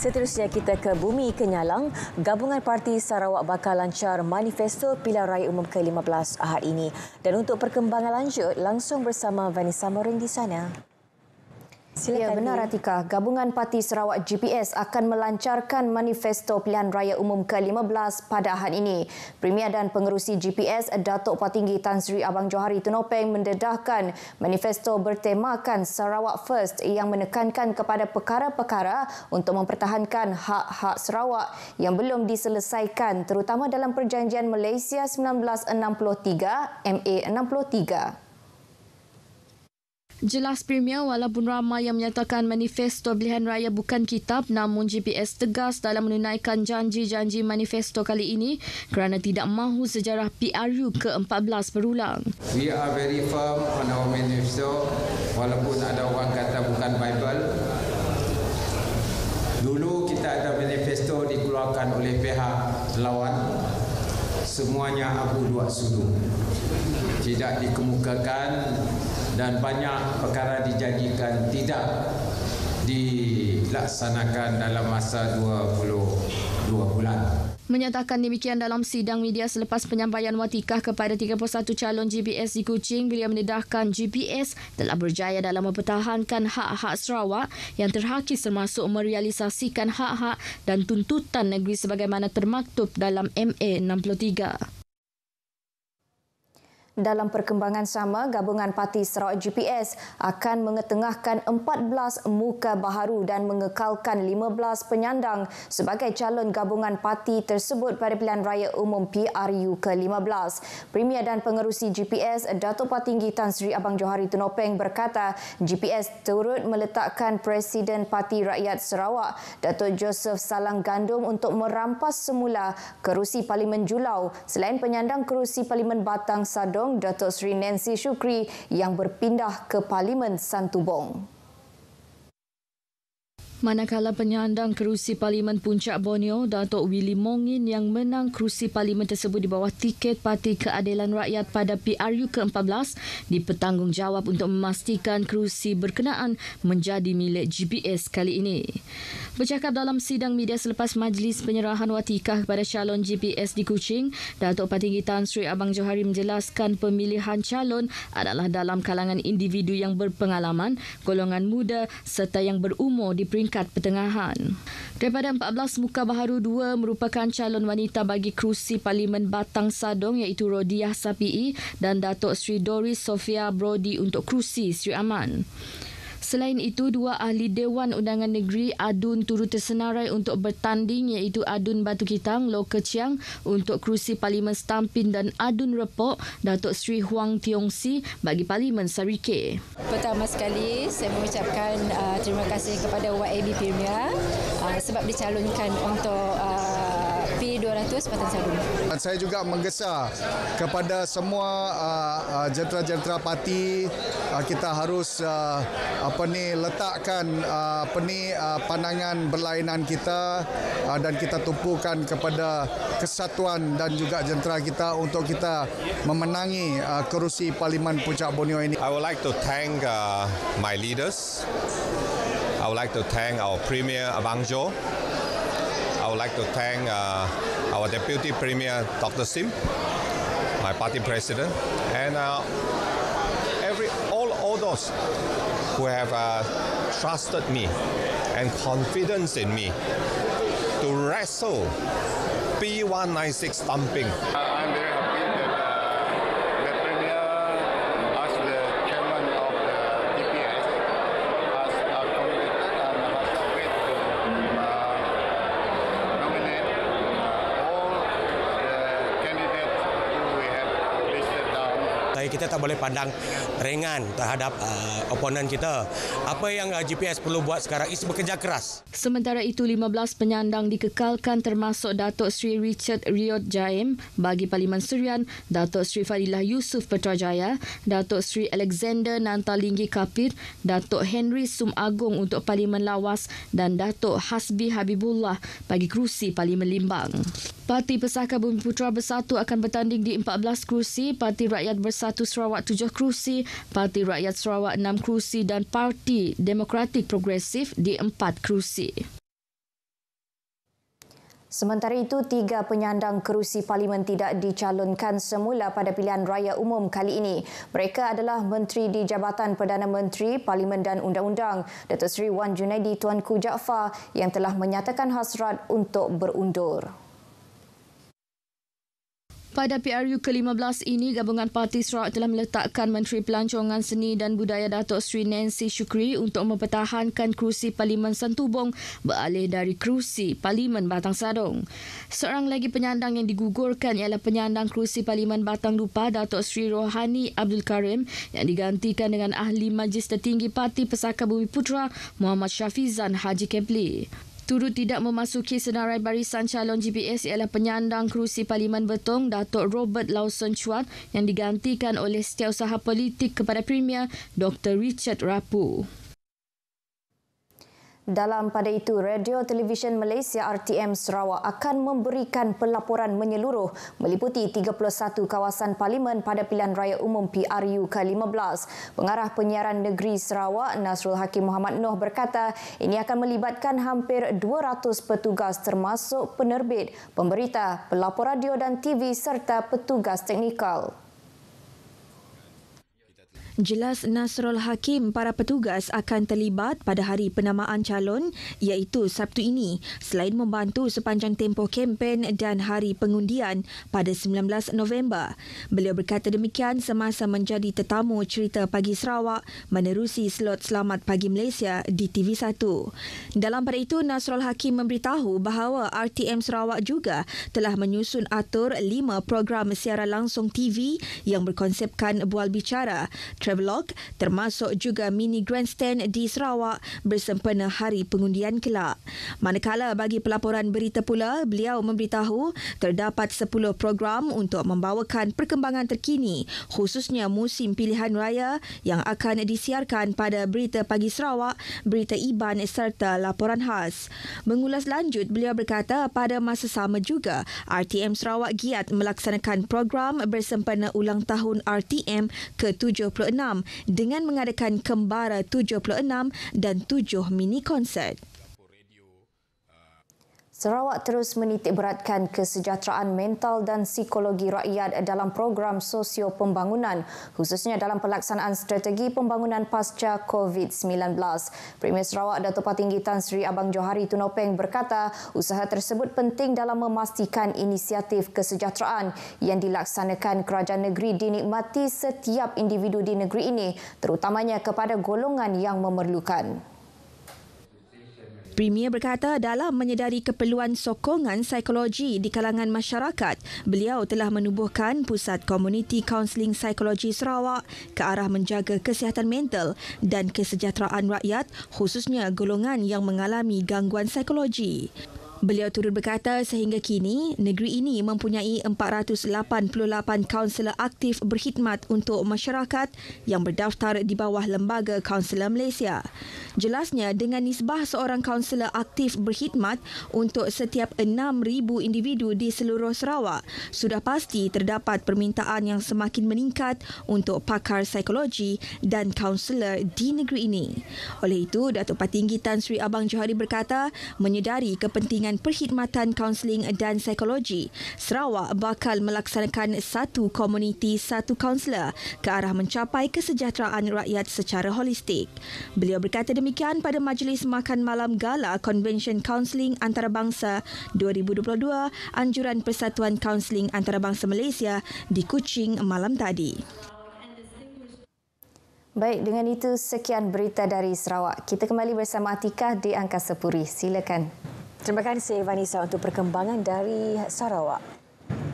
Seterusnya kita ke Bumi Kenyalang. Gabungan Parti Sarawak bakal lancar manifesto pilihan raya umum ke-15 Ahad ini. Dan untuk perkembangan lanjut, langsung bersama Vanessa Moring di sana. Silakan. Ya, benar Atika. Gabungan Parti Sarawak GPS akan melancarkan manifesto pilihan raya umum ke-15 pada Ahad ini. Premier dan pengerusi GPS Datuk Patinggi Tan Sri Abang Johari Tunopeng mendedahkan manifesto bertemakan Sarawak First yang menekankan kepada perkara-perkara untuk mempertahankan hak-hak Sarawak yang belum diselesaikan, terutama dalam Perjanjian Malaysia 1963 MA 63. Jelas Premier, walaupun ramai yang menyatakan manifesto pilihan raya bukan kitab, namun GPS tegas dalam menunaikan janji-janji manifesto kali ini kerana tidak mahu sejarah PRU ke-14 berulang. We are very firm on our manifesto, walaupun ada orang kata bukan Bible. Dulu kita ada manifesto dikeluarkan oleh pihak lawan, semuanya abu dua sudu, tidak dikemukakan dan banyak perkara dijanjikan tidak dilaksanakan dalam masa 22 bulan. Menyatakan demikian dalam sidang media selepas penyampaian watikah kepada 31 calon GPS di Kuching, beliau mendedahkan GPS telah berjaya dalam mempertahankan hak-hak Sarawak yang terhakis, termasuk merealisasikan hak-hak dan tuntutan negeri sebagaimana termaktub dalam MA 63. Dalam perkembangan sama, Gabungan Parti Sarawak GPS akan mengetengahkan 14 muka baharu dan mengekalkan 15 penyandang sebagai calon gabungan parti tersebut pada pilihan raya umum PRU ke-15. Premier dan pengerusi GPS Datuk Patinggi Tan Sri Abang Johari Tunopeng berkata GPS turut meletakkan Presiden Parti Rakyat Sarawak Datuk Joseph Salang Gandum untuk merampas semula kerusi Parlimen Julau selain penyandang kerusi Parlimen Batang Sadong Datuk Seri Nancy Shukri yang berpindah ke Parlimen Santubong. Manakala penyandang kerusi Parlimen Puncak Borneo, Datuk Willy Mongin yang menang kerusi Parlimen tersebut di bawah tiket Parti Keadilan Rakyat pada PRU ke-14 dipertanggungjawab untuk memastikan kerusi berkenaan menjadi milik GPS kali ini. Bercakap dalam sidang media selepas majlis penyerahan watikah kepada calon GPS di Kuching, Datuk Patinggi Tan Sri Abang Johari menjelaskan pemilihan calon adalah dalam kalangan individu yang berpengalaman, golongan muda serta yang berumur di peringkat pertengahan. Daripada 14 muka baharu, 2 merupakan calon wanita bagi kerusi Parlimen Batang Sadong iaitu Rodiah Sapii dan Datuk Sri Doris Sofia Brody untuk kerusi Sri Aman. Selain itu, 2 ahli Dewan Undangan Negeri adun turut tersenarai untuk bertanding iaitu Adun Batu Kitang, Lo Keciang untuk kerusi Parlimen Stampin dan Adun Repok Datuk Sri Huang Tiong Si bagi Parlimen Sarike. Pertama sekali, saya mengucapkan terima kasih kepada YAB Premier sebab dicalonkan untuk P200 Batang Sadong. Saya juga menggesa kepada semua jentera-jentera parti, kita harus letakkan pandangan berlainan kita dan kita tumpukan kepada kesatuan dan juga jentera kita untuk kita memenangi kerusi Parlimen Puncak Borneo ini. I would like to thank my leaders. I would like to thank our Premier Abang Jo. I would like to thank our Deputy Premier Dr. Sim, my party president, and all those who have trusted me and confidence in me to wrestle P196 stumping. I'm very happy that the Premier, as the chairman of the GPS, has committed and has agreed to nominate all the candidates who we have listed down. Kita tak boleh pandang ringan terhadap oponen kita. Apa yang GPS perlu buat sekarang is bekerja keras. Sementara itu, 15 penyandang dikekalkan termasuk Datuk Sri Richard Riot Jaim bagi Parlimen Serian, Datuk Sri Fadilah Yusof Putrajaya, Datuk Sri Alexander Nantalinggi Kapir, Datuk Henry Sum Agong untuk Parlimen Lawas dan Datuk Hasbi Habibullah bagi kerusi Parlimen Limbang. Parti Pesaka Bumi Putra Bersatu akan bertanding di 14 kerusi, Parti Rakyat Bersatu Sarawak 7 kerusi, Parti Rakyat Sarawak 6 kerusi dan Parti Demokratik Progresif di 4 kerusi. Sementara itu, 3 penyandang kerusi parlimen tidak dicalonkan semula pada pilihan raya umum kali ini. Mereka adalah Menteri di Jabatan Perdana Menteri, Parlimen dan Undang-Undang, Datuk Seri Wan Junaidi Tuanku Jaafar yang telah menyatakan hasrat untuk berundur. Pada PRU ke-15 ini, Gabungan Parti Sarawak telah meletakkan Menteri Pelancongan Seni dan Budaya Datuk Seri Nancy Shukri untuk mempertahankan kerusi Parlimen Santubong beralih dari kerusi Parlimen Batang Sadong. Seorang lagi penyandang yang digugurkan ialah penyandang kerusi Parlimen Batang Dupa, Datuk Seri Rohani Abdul Karim, yang digantikan dengan Ahli Majlis Tertinggi Parti Pesaka Bumi Putra Muhammad Syafizan Haji Kepli. Turut tidak memasuki senarai barisan calon GPS ialah penyandang kerusi Parlimen Betong Datuk Robert Lawson Chuat yang digantikan oleh Setiausaha Politik kepada Premier Dr. Richard Rapu. Dalam pada itu, Radio Televisyen Malaysia RTM Sarawak akan memberikan pelaporan menyeluruh meliputi 31 kawasan parlimen pada pilihan raya umum PRU ke-15. Pengarah Penyiaran Negeri Sarawak, Nasrul Hakim Muhammad Noh berkata, ini akan melibatkan hampir 200 petugas termasuk penerbit, pemberita, pelapor radio dan TV serta petugas teknikal. Jelas Nasrul Hakim, para petugas akan terlibat pada hari penamaan calon iaitu Sabtu ini selain membantu sepanjang tempoh kempen dan hari pengundian pada 19 November. Beliau berkata demikian semasa menjadi tetamu Cerita Pagi Sarawak menerusi slot Selamat Pagi Malaysia di TV1. Dalam pada itu, Nasrul Hakim memberitahu bahawa RTM Sarawak juga telah menyusun atur 5 program siaran langsung TV yang berkonsepkan bual bicara, travelog, termasuk juga mini grandstand di Sarawak bersempena hari pengundian kelak. Manakala bagi pelaporan berita pula, beliau memberitahu terdapat 10 program untuk membawakan perkembangan terkini khususnya musim pilihan raya yang akan disiarkan pada Berita Pagi Sarawak, Berita Iban serta laporan khas. Mengulas lanjut, beliau berkata pada masa sama juga RTM Sarawak giat melaksanakan program bersempena ulang tahun RTM ke-76 dengan mengadakan Kembara 76 dan 7 mini konsert. Sarawak terus menitik beratkan kesejahteraan mental dan psikologi rakyat dalam program sosio pembangunan, khususnya dalam pelaksanaan strategi pembangunan pasca COVID-19. Premier Sarawak Datuk Patinggi Tan Sri Abang Johari Tunopeng berkata usaha tersebut penting dalam memastikan inisiatif kesejahteraan yang dilaksanakan kerajaan negeri dinikmati setiap individu di negeri ini, terutamanya kepada golongan yang memerlukan. Premier berkata dalam menyedari keperluan sokongan psikologi di kalangan masyarakat, beliau telah menubuhkan Pusat Komuniti Kaunseling Psikologi Sarawak ke arah menjaga kesihatan mental dan kesejahteraan rakyat, khususnya golongan yang mengalami gangguan psikologi. Beliau turut berkata sehingga kini negeri ini mempunyai 488 kaunselor aktif berkhidmat untuk masyarakat yang berdaftar di bawah Lembaga Kaunselor Malaysia. Jelasnya dengan nisbah seorang kaunselor aktif berkhidmat untuk setiap 6,000 individu di seluruh Sarawak, sudah pasti terdapat permintaan yang semakin meningkat untuk pakar psikologi dan kaunselor di negeri ini. Oleh itu, Datuk Patinggi Tan Sri Abang Johari berkata menyedari kepentingan perkhidmatan kaunseling dan psikologi, Sarawak bakal melaksanakan satu komuniti, satu kaunselor ke arah mencapai kesejahteraan rakyat secara holistik. Beliau berkata demikian pada Majlis Makan Malam Gala Konvensyen Kaunseling Antarabangsa 2022 Anjuran Persatuan Kaunseling Antarabangsa Malaysia di Kuching malam tadi. Baik, dengan itu sekian berita dari Sarawak. Kita kembali bersama Atikah di Angkasa Puri. Silakan. Terima kasih Vanessa untuk perkembangan dari Sarawak.